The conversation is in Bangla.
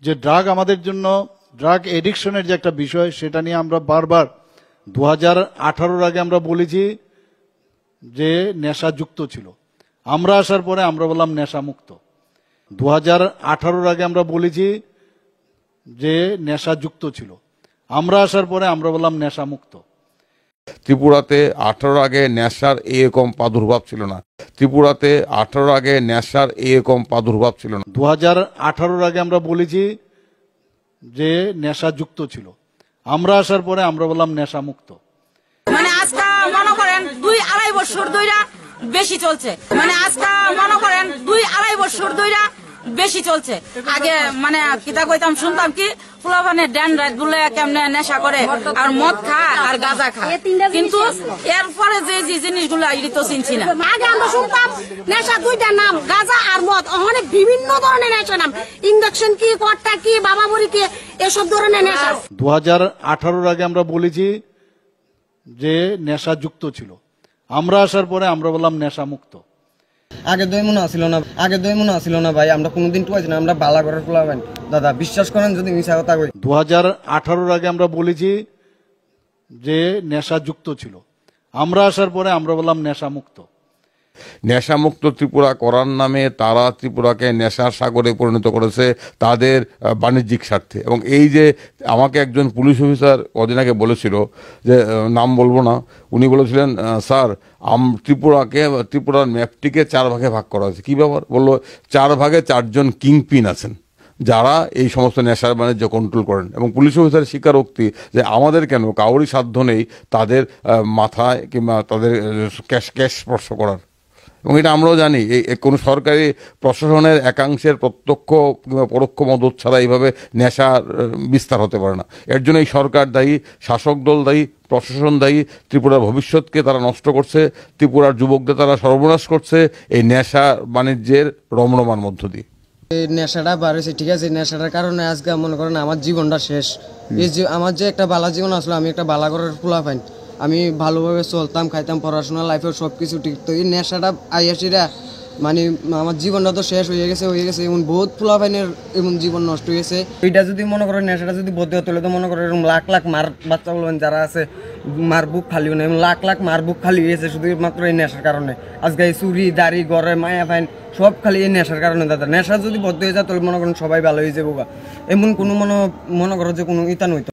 যে ড্রাগ আমাদের জন্য ড্রাগ এডিকশনের যে একটা বিষয় সেটা নিয়ে আমরা বারবার 2018 আগে আমরা বলেছি যে নেশাযুক্ত ছিল। আমরা আসার পরে আমরা বললাম নেশামুক্ত। 2018 আগে আমরা বলেছি যে নেশাযুক্ত ছিল। আমরা আসার পরে আমরা বললাম নেশামুক্ত। ত্রিপুরাতে 18 আগে নেশার এরকম প্রাদুর্ভাব ছিল না। ত্রিপুরাতে 18 আগে নেশার এরকম প্রাদুর্ভাব ছিল না। 2018 আগে আমরা বলেছি যে নেশাযুক্ত ছিল। আমরা আসার পরে আমরা বললাম নেশামুক্ত। মানে আজকে মনে করেন 2-2.5 বছর ধরে বেশি চলছে। মানে আজকে মনে করেন 2-2.5 বছর ধরে বেশি চলছে। আগে মানে কিতা কইতাম শুনতাম কি ফুলাবানে ড্যান রাত বলে কেমনে নেশা করে আর মদ খায় আর গাঁজা খায়, কিন্তু এরপরে যে জিনিসগুলো এটি তো চিনছি না। আগে আমরা শুনতাম নেশা দুইটা নাম, গাঁজা আর মদ। অনেক বিভিন্ন ধরনের নেশা নাম, ইঞ্জেকশন কি, কট্টা কি, বাবাবড়ি কি, এসব ধরনের নেশা। 2018 আগে আমরা বলেছি যে নেশাযুক্ত ছিল। আমরা আসার পরে আমরা বললাম নেশামুক্ত। আগে দই মনে আসিল না ভাই, আমরা কোনোদিন টুয়াইছি না, আমরা বালা করে ফুলাবেন দাদা, বিশ্বাস করেন যদি মিশা কথা কই। 2018 আগে আমরা বলেছি যে নেশাযুক্ত ছিল। আমরা আসার পরে আমরা বললাম নেশামুক্ত। নেশামুক্ত ত্রিপুরা করার নামে তারা ত্রিপুরাকে নেশার সাগরে পরিণত করেছে তাদের বাণিজ্যিক স্বার্থে। এবং এই যে আমাকে একজন পুলিশ অফিসার কদিন আগে বলেছিল, যে নাম বলবো না, উনি বলেছিলেন স্যার ত্রিপুরার ম্যাপটিকে 4 ভাগে ভাগ করা হয়েছে। কী ব্যাপার? বললো 4 ভাগে 4 জন কিংপিন আছেন যারা এই সমস্ত নেশার বাণিজ্য কন্ট্রোল করেন। এবং পুলিশ অফিসারের স্বীকারোক্তি যে আমাদের কেন কাউরই সাধ্য নেই তাদের মাথায় কিংবা তাদের ক্যাশ স্পর্শ করার। এবং এটা আমরাও জানি, এই কোনো সরকারি প্রশাসনের একাংশের প্রত্যক্ষ কিংবা পরোক্ষ মদত ছাড়া এইভাবে নেশার বিস্তার হতে পারে না। এর জন্য এই সরকার দায়ী, শাসক দল দায়ী, প্রশাসন দায়ী। ত্রিপুরার ভবিষ্যৎকে তারা নষ্ট করছে, ত্রিপুরার যুবকদের তারা সর্বনাশ করছে এই নেশা বাণিজ্যের রমরমার মধ্য দিয়ে। এই নেশাটা বার হয়েছে, ঠিক আছে, নেশাটার কারণে আজকে মনে করেন আমার জীবনটা শেষ। এই যে আমার যে একটা বালা জীবন আসলো, আমি একটা বালা ঘরের পোলা পাইন, আমি ভালোভাবে চলতাম, খাইতাম, পড়াশোনা লাইফের সব কিছু ঠিক। তো এই নেশাটা আইয়াসিরা মানে আমার জীবনটা তো শেষ হয়ে গেছে। এমন বহুত পোলা পাইনের এমন জীবন নষ্ট হয়েছে। এইটা যদি মনে করেন নেশাটা যদি বদলে হতো, তো মনে করেন এরকম লাখ লাখ মার বাচ্চা বলবেন যারা আছে, মার বুক খালিও না, লাখ লাখ মার বুক খালি হয়েছে শুধুমাত্র এই নেশার কারণে। আজকে এই চুরি দাড়ি ঘরে মায়া ফাইন সব খালি এই নেশার কারণে দাদা। নেশা যদি বদলে হয়ে যায় তাহলে মনে করেন সবাই ভালো হয়ে যাবো। এমন কোনো মনে করো যে কোনো ইতা নইতো।